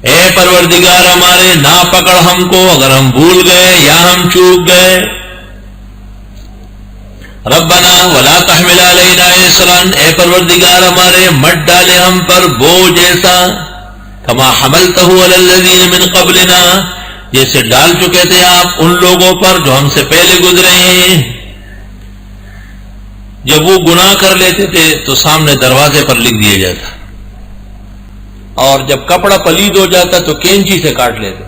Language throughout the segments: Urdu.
اے پروردگار ہمارے نہ پکڑ ہم کو اگر ہم بھول گئے یا ہم چوک گئے. ربنا ولا تحمل علینا اسرا، اے پروردگار ہمارے مت ڈالے ہم پر بوجھ ایسا، کما حملتہ علی الذین من قبلنا، جیسے ڈال چکے تھے آپ ان لوگوں پر جو ہم سے پہلے گزرے ہیں. جب وہ گناہ کر لیتے تھے تو سامنے دروازے پر لکھ دیا جاتا، اور جب کپڑا پلید ہو جاتا تو کینچی سے کاٹ لیتے،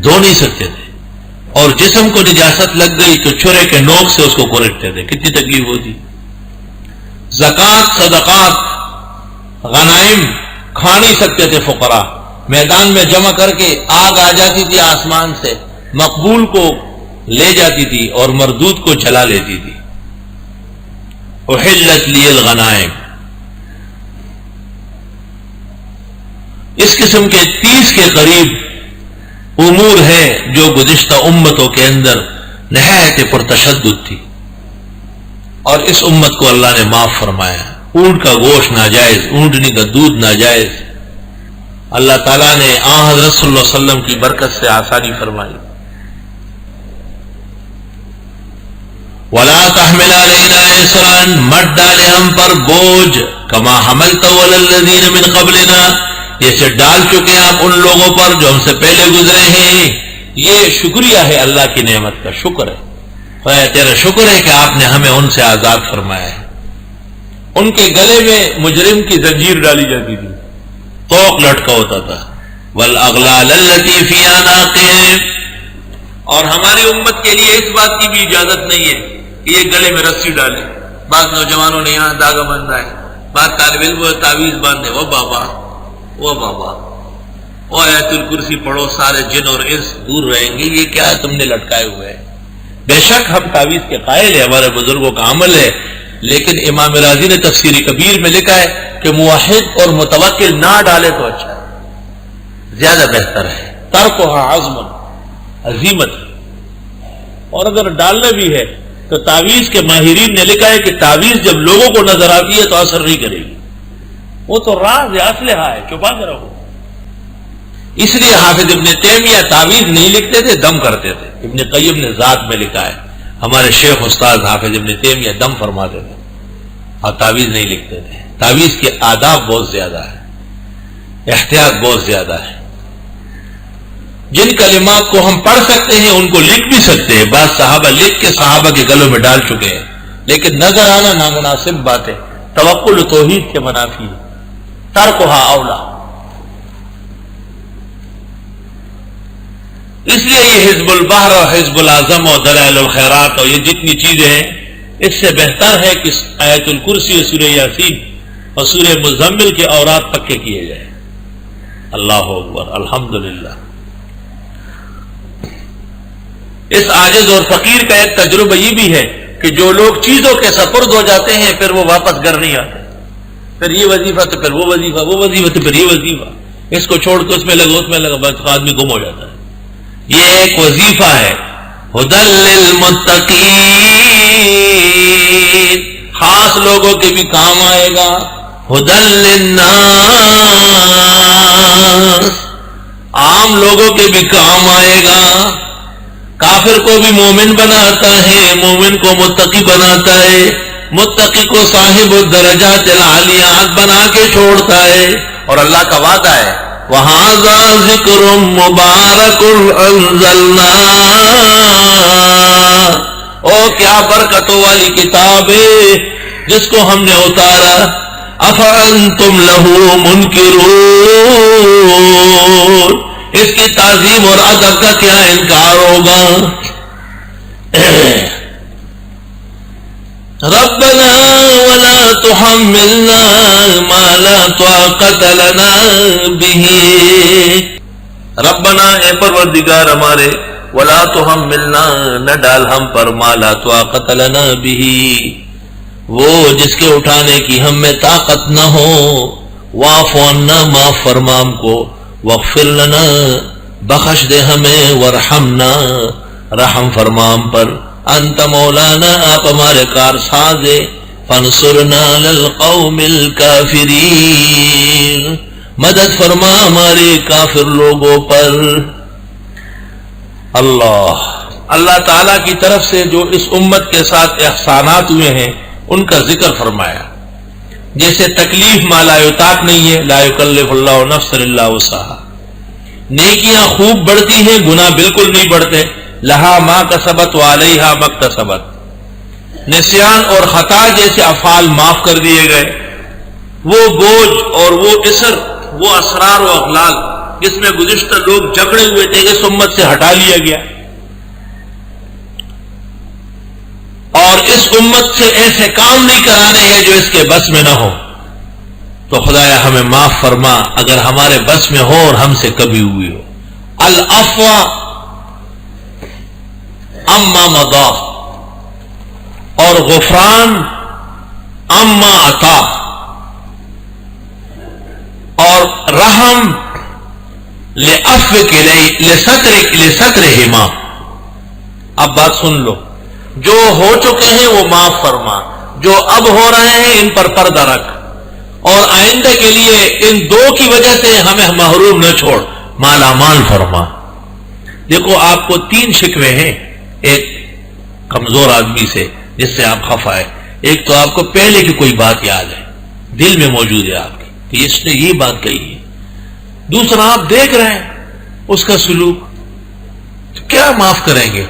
دھو نہیں سکتے تھے. اور جسم کو نجاست لگ گئی تو چھرے کے نوک سے اس کو کورٹتے تھے. کتنی تکلیف ہوتی. زکوٰۃ صدقات غنائم کھا نہیں سکتے تھے فقراء، میدان میں جمع کر کے آگ آ جاتی تھی آسمان سے، مقبول کو لے جاتی تھی اور مردود کو جلا لیتی تھی. احلت لی الغنائم. اس قسم کے 30 کے قریب امور ہیں جو گزشتہ امتوں کے اندر نہایت پرتشدد تھی، اور اس امت کو اللہ نے معاف فرمایا. اونٹ کا گوشت ناجائز، اونٹنی کا دودھ ناجائز. اللہ تعالیٰ نے حضرت صلی اللہ علیہ وسلم کی برکت سے آسانی فرمائی. وَلَا تَحْمِلْ عَلَيْنَا إِصْرًا، مت ڈالے ہم پر بوجھ، کما حملتہ علی الذین من قبلنا، جیسے ڈال چکے آپ ان لوگوں پر جو ہم سے پہلے گزرے ہیں. یہ شکریہ ہے اللہ کی نعمت کا، شکر ہے. خدا تیرا شکر ہے کہ آپ نے ہمیں ان سے آزاد فرمایا ہے. ان کے گلے میں مجرم کی زنجیر ڈالی جاتی تھی، توق لٹکا ہوتا تھا. وَالْأَغْلَالَ الَّتِي فِي أَعْنَاقِهِمْ، اور ہماری امت کے لیے اس بات کی بھی اجازت نہیں ہے کہ یہ گلے میں رسی ڈالے. بعض نوجوانوں نے یہاں داغا باندھا ہے، بعض طالب علم تعویذ باندھے. وہ بابا وہ آیت الکرسی پڑھو، سارے جن اور انس دور رہیں گے. یہ کیا ہے تم نے لٹکائے ہوئے ہیں؟ بے شک ہم تعویذ کے قائل ہیں، ہمارے بزرگوں کا عمل ہے، لیکن امام راضی نے تفسیر کبیر میں لکھا ہے کہ موحد اور متوکل نہ ڈالے تو اچھا ہے، زیادہ بہتر ہے. ترکھا عزم، عزیمت. اور اگر ڈالنا بھی ہے تو تعویذ کے ماہرین نے لکھا ہے کہ تعویذ جب لوگوں کو نظر آتی ہے تو اثر نہیں کرے گی، وہ تو راز ہے، اسلحہ ہے، چھپا کے رہو. اس لیے حافظ ابن تیمیہ تعویذ نہیں لکھتے تھے، دم کرتے تھے. ابن قیم نے ذات میں لکھا ہے، ہمارے شیخ استاد حافظ ابن تیمیہ دم فرماتے تھے اور تعویذ نہیں لکھتے تھے. تعویذ کے آداب بہت زیادہ ہے، احتیاط بہت زیادہ ہے. جن کلمات کو ہم پڑھ سکتے ہیں ان کو لکھ بھی سکتے ہیں. بعض صحابہ لکھ کے صحابہ کے گلوں میں ڈال چکے ہیں، لیکن نظر آنا نامناسب بات ہے، توقل توحید کے منافی ہے. ترکھا اولا. اس لیے یہ حزب البحر اور حزب الاعظم اور دلائل الخیرات اور یہ جتنی چیزیں ہیں، اس سے بہتر ہے کہ آیت الکرسی اور سورہ یاسین اور سورہ مزمل کے اوراد پکے کیے جائیں. اللہ اکبر، الحمدللہ. اس عاجز اور فقیر کا ایک تجربہ یہ بھی ہے کہ جو لوگ چیزوں کے سپرد ہو جاتے ہیں پھر وہ واپس گھر نہیں آتے. پھر یہ وظیفہ تو پھر وہ وظیفہ، وہ وظیفہ تو پھر یہ وظیفہ، اس کو چھوڑ کے اس میں لگا، اس میں لگا، بس آدمی گم ہو جاتا ہے. یہ ایک وظیفہ ہے، ہدی للمتقین، خاص لوگوں کے بھی کام آئے گا. ہدی للناس، عام لوگوں کے بھی کام آئے گا. کافر کو بھی مومن بناتا ہے، مومن کو متقی بناتا ہے، متقی کو صاحب الدرجات العالیات بنا کے چھوڑتا ہے. اور اللہ کا وعدہ ہے، وَهَذَا ذِكْرٌ مُبَارَكٌ أَنزَلْنَاهُ، او کیا برکتوں والی کتاب ہے جس کو ہم نے اتارا. أَفَأَنْتُمْ لَهُ مُنْكِرُونَ، اس کی تعظیم اور ادب کا کیا انکار ہوگا. ربنا ولا تحملنا ما لا طاقت لنا به، ربنا اے پروردگار ہمارے، ولا تحملنا نہ ڈال ہم پر، ما لا طاقت لنا به وہ جس کے اٹھانے کی ہم میں طاقت نہ ہو. واعف عنا معاف فرما ہم کو، واغفر لنا بخش دے ہمیں، وارحمنا رحم فرما ہم پر، انت مولانا آپ ہمارے کار ساز، فانصرنا علی القوم الکافرین مدد فرما ہمارے کافر لوگوں پر۔ اللہ تعالی کی طرف سے جو اس امت کے ساتھ احسانات ہوئے ہیں ان کا ذکر فرمایا، جیسے تکلیف ما لا یطاق نہیں ہے، لا یکلف اللہ نفسا الا وسعها، نیکیاں خوب بڑھتی ہیں، گناہ بالکل نہیں بڑھتے، لہا ما کسبت وعلیہا ما اکتسبت، نسیان اور خطا جیسے افعال معاف کر دیے گئے، وہ بوجھ اور وہ اسر، وہ اسرار و اغلال جس میں گزشتہ لوگ جکڑے ہوئے تھے اس امت سے ہٹا لیا گیا، اور اس امت سے ایسے کام نہیں کرانے ہیں جو اس کے بس میں نہ ہو۔ تو خدایا ہمیں معاف فرما اگر ہمارے بس میں ہو اور ہم سے کبھی ہوئی ہو۔ العفو اما مضى اور غفران اما عطا، اور رحم لعفوک لسترہما۔ اب بات سن لو، جو ہو چکے ہیں وہ معاف فرما، جو اب ہو رہے ہیں ان پر پردہ رکھ، اور آئندہ کے لیے ان دو کی وجہ سے ہمیں محروم نہ چھوڑ، مالا مال فرما۔ دیکھو آپ کو 3 شکوے ہیں ایک کمزور آدمی سے جس سے آپ خفا ہے۔ ایک تو آپ کو پہلے کی کوئی بات یاد ہے، دل میں موجود ہے آپ کی کہ اس نے یہ بات کہی ہے۔ دوسرا آپ دیکھ رہے ہیں اس کا سلوک، تو کیا معاف کریں گے؟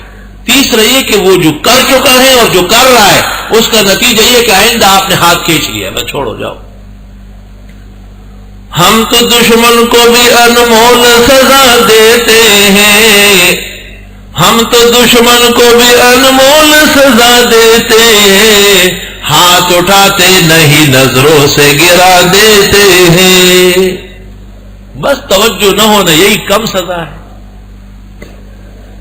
تیسرا یہ کہ وہ جو کر چکا ہے اور جو کر رہا ہے اس کا نتیجہ یہ کہ آئندہ آپ نے ہاتھ کھینچ لیا، میں چھوڑو جاؤ۔ ہم تو دشمن کو بھی انمول سزا دیتے ہیں، ہم تو دشمن کو بھی انمول سزا دیتے ہیں، ہاتھ اٹھاتے نہیں نظروں سے گرا دیتے ہیں۔ بس توجہ نہ ہونا یہی کم سزا ہے۔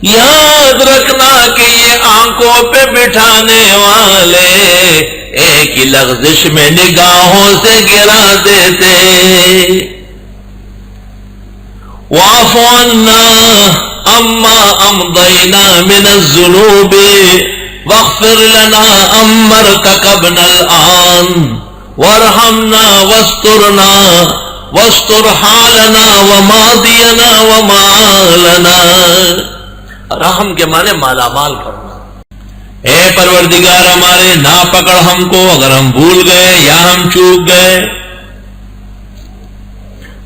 یاد رکھنا کہ یہ آنکھوں پہ بٹھانے والے ایک ہی لغزش میں نگاہوں سے گرا دیتے۔ واعف عنا عما امضینا من الذنوب واغفر لنا عما ارتکبنا الآن وارحمنا واسترنا واستر حالنا وماضینا ومالنا۔ رحم کے معنی مالا مال کرنا۔ اے پروردگار ہمارے، نہ پکڑ ہم کو اگر ہم بھول گئے یا ہم چوک گئے۔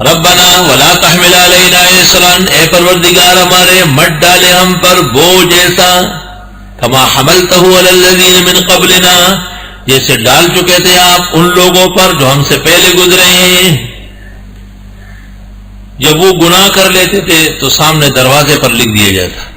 ربنا ولا تحمل علینا اصرا، اے پروردگار ہمارے مت ڈالے ہم پر بوجھ ایسا، کما حملتہ علی الذین من قبلنا، جیسے ڈال چکے تھے آپ ان لوگوں پر جو ہم سے پہلے گزرے ہیں۔ جب وہ گناہ کر لیتے تھے تو سامنے دروازے پر لکھ دیا جاتا،